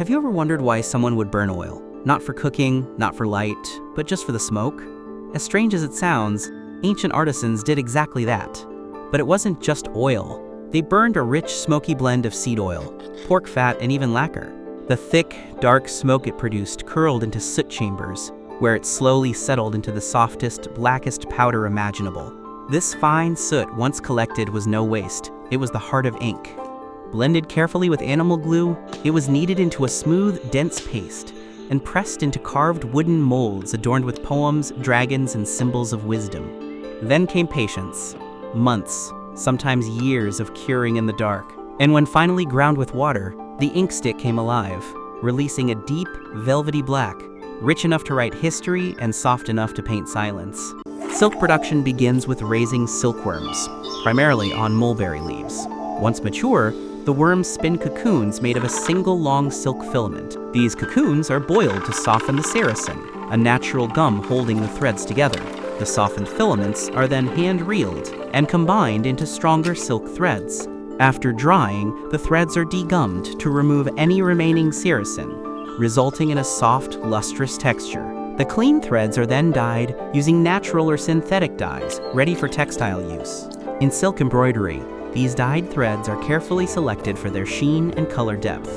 Have you ever wondered why someone would burn oil? Not for cooking, not for light, but just for the smoke? As strange as it sounds, ancient artisans did exactly that. But it wasn't just oil. They burned a rich, smoky blend of seed oil, pork fat, and even lacquer. The thick, dark smoke it produced curled into soot chambers, where it slowly settled into the softest, blackest powder imaginable. This fine soot, once collected, was no waste. It was the heart of ink. Blended carefully with animal glue, it was kneaded into a smooth, dense paste and pressed into carved wooden molds adorned with poems, dragons, and symbols of wisdom. Then came patience. Months, sometimes years of curing in the dark. And when finally ground with water, the ink stick came alive, releasing a deep, velvety black, rich enough to write history and soft enough to paint silence. Silk production begins with raising silkworms, primarily on mulberry leaves. Once mature, the worms spin cocoons made of a single long silk filament. These cocoons are boiled to soften the sericin, a natural gum holding the threads together. The softened filaments are then hand-reeled and combined into stronger silk threads. After drying, the threads are degummed to remove any remaining sericin, resulting in a soft, lustrous texture. The clean threads are then dyed using natural or synthetic dyes, ready for textile use. In silk embroidery, these dyed threads are carefully selected for their sheen and color depth.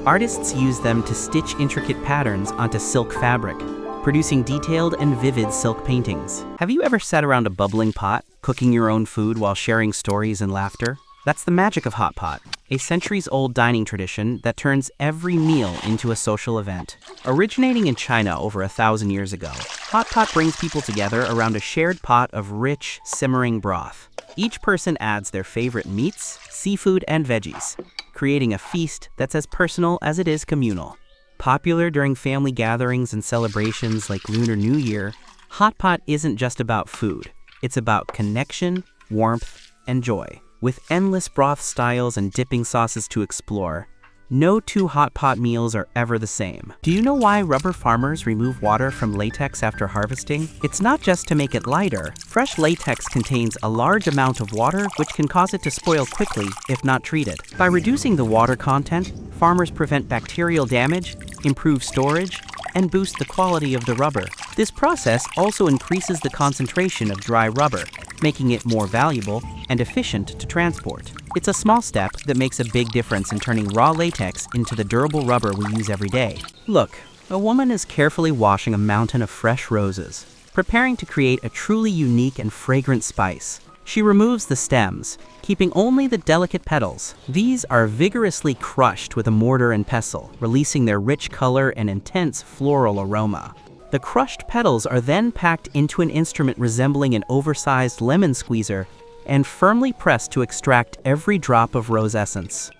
Artists use them to stitch intricate patterns onto silk fabric, producing detailed and vivid silk paintings. Have you ever sat around a bubbling pot, cooking your own food while sharing stories and laughter? That's the magic of hot pot, a centuries-old dining tradition that turns every meal into a social event. Originating in China over 1,000 years ago, hot pot brings people together around a shared pot of rich, simmering broth. Each person adds their favorite meats, seafood, and veggies, creating a feast that's as personal as it is communal. Popular during family gatherings and celebrations like Lunar New Year, hot pot isn't just about food. It's about connection, warmth, and joy. With endless broth styles and dipping sauces to explore, no two hot pot meals are ever the same. Do you know why rubber farmers remove water from latex after harvesting? It's not just to make it lighter. Fresh latex contains a large amount of water, which can cause it to spoil quickly if not treated. By reducing the water content, farmers prevent bacterial damage, improve storage, and boost the quality of the rubber. This process also increases the concentration of dry rubber, making it more valuable and efficient to transport. It's a small step that makes a big difference in turning raw latex into the durable rubber we use every day. Look, a woman is carefully washing a mountain of fresh roses, preparing to create a truly unique and fragrant spice. She removes the stems, keeping only the delicate petals. These are vigorously crushed with a mortar and pestle, releasing their rich color and intense floral aroma. The crushed petals are then packed into an instrument resembling an oversized lemon squeezer and firmly pressed to extract every drop of rose essence.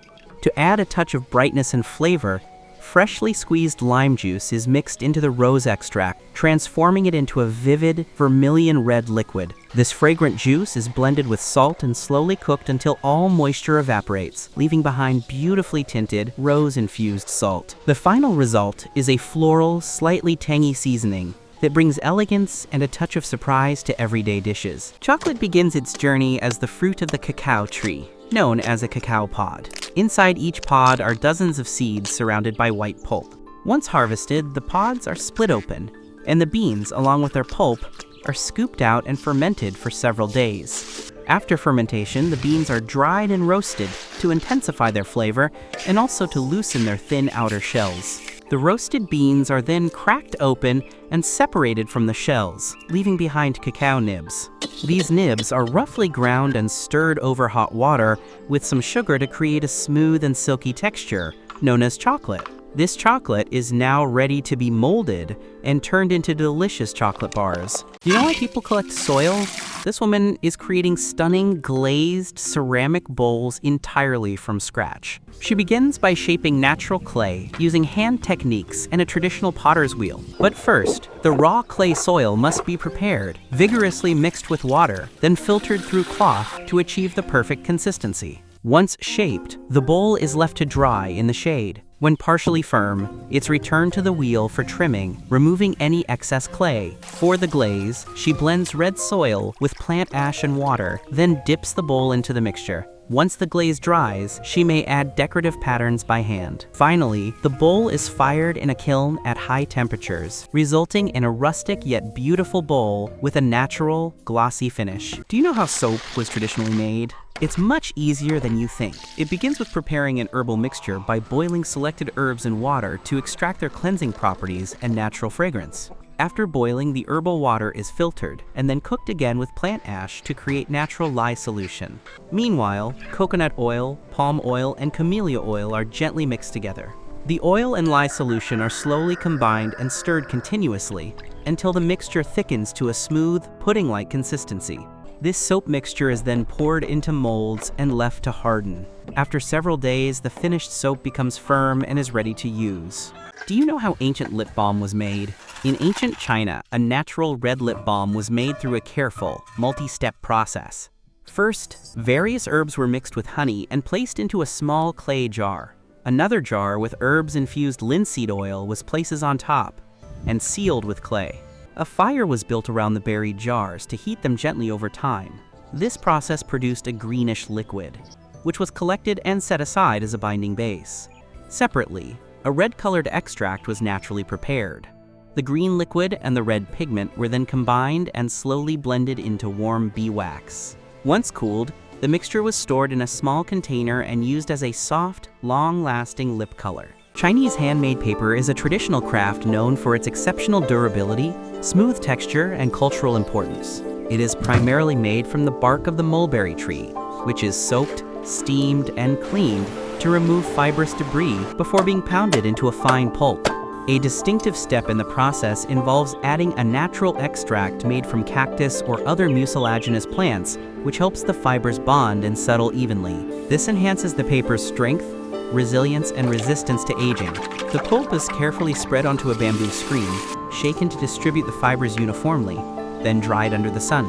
To add a touch of brightness and flavor, freshly squeezed lime juice is mixed into the rose extract, transforming it into a vivid, vermilion red liquid. This fragrant juice is blended with salt and slowly cooked until all moisture evaporates, leaving behind beautifully tinted, rose-infused salt. The final result is a floral, slightly tangy seasoning that brings elegance and a touch of surprise to everyday dishes. Chocolate begins its journey as the fruit of the cacao tree, known as a cacao pod. Inside each pod are dozens of seeds surrounded by white pulp. Once harvested, the pods are split open, and the beans, along with their pulp, are scooped out and fermented for several days. After fermentation, the beans are dried and roasted to intensify their flavor and also to loosen their thin outer shells. The roasted beans are then cracked open and separated from the shells, leaving behind cacao nibs. These nibs are roughly ground and stirred over hot water with some sugar to create a smooth and silky texture, known as chocolate. This chocolate is now ready to be molded and turned into delicious chocolate bars. Do you know why people collect soil? This woman is creating stunning glazed ceramic bowls entirely from scratch. She begins by shaping natural clay using hand techniques and a traditional potter's wheel. But first, the raw clay soil must be prepared, vigorously mixed with water, then filtered through cloth to achieve the perfect consistency. Once shaped, the bowl is left to dry in the shade. When partially firm, it's returned to the wheel for trimming, removing any excess clay. For the glaze, she blends red soil with plant ash and water, then dips the bowl into the mixture. Once the glaze dries, she may add decorative patterns by hand. Finally, the bowl is fired in a kiln at high temperatures, resulting in a rustic yet beautiful bowl with a natural, glossy finish. Do you know how soap was traditionally made? It's much easier than you think. It begins with preparing an herbal mixture by boiling selected herbs in water to extract their cleansing properties and natural fragrance. After boiling, the herbal water is filtered and then cooked again with plant ash to create natural lye solution. Meanwhile, coconut oil, palm oil, and camellia oil are gently mixed together. The oil and lye solution are slowly combined and stirred continuously until the mixture thickens to a smooth, pudding-like consistency. This soap mixture is then poured into molds and left to harden. After several days, the finished soap becomes firm and is ready to use. Do you know how ancient lip balm was made? In ancient China, a natural red lip balm was made through a careful, multi-step process. First, various herbs were mixed with honey and placed into a small clay jar. Another jar with herbs-infused linseed oil was placed on top and sealed with clay. A fire was built around the buried jars to heat them gently over time. This process produced a greenish liquid, which was collected and set aside as a binding base. Separately, a red-colored extract was naturally prepared. The green liquid and the red pigment were then combined and slowly blended into warm beeswax. Once cooled, the mixture was stored in a small container and used as a soft, long-lasting lip color. Chinese handmade paper is a traditional craft known for its exceptional durability, smooth texture, and cultural importance. It is primarily made from the bark of the mulberry tree, which is soaked, steamed, and cleaned to remove fibrous debris before being pounded into a fine pulp. A distinctive step in the process involves adding a natural extract made from cactus or other mucilaginous plants, which helps the fibers bond and settle evenly. This enhances the paper's strength, resilience, and resistance to aging. The pulp is carefully spread onto a bamboo screen, shaken to distribute the fibers uniformly, then dried under the sun.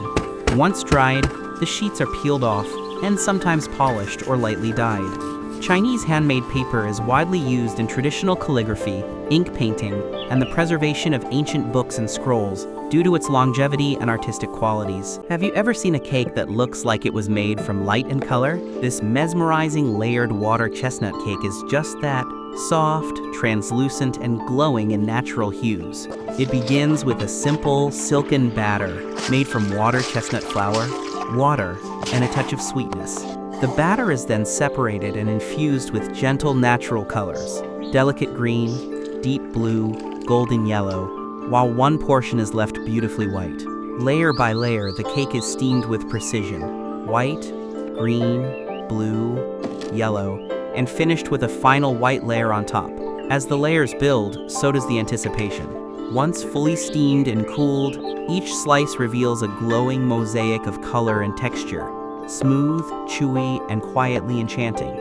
Once dried, the sheets are peeled off and sometimes polished or lightly dyed. Chinese handmade paper is widely used in traditional calligraphy, ink painting, and the preservation of ancient books and scrolls due to its longevity and artistic qualities. Have you ever seen a cake that looks like it was made from light and color? This mesmerizing layered water chestnut cake is just that, soft, translucent, and glowing in natural hues. It begins with a simple, silken batter made from water chestnut flour, water, and a touch of sweetness. The batter is then separated and infused with gentle natural colors, delicate green, deep blue, golden yellow, while one portion is left beautifully white. Layer by layer, the cake is steamed with precision, white, green, blue, yellow, and finished with a final white layer on top. As the layers build, so does the anticipation. Once fully steamed and cooled, each slice reveals a glowing mosaic of color and texture, smooth, chewy, and quietly enchanting.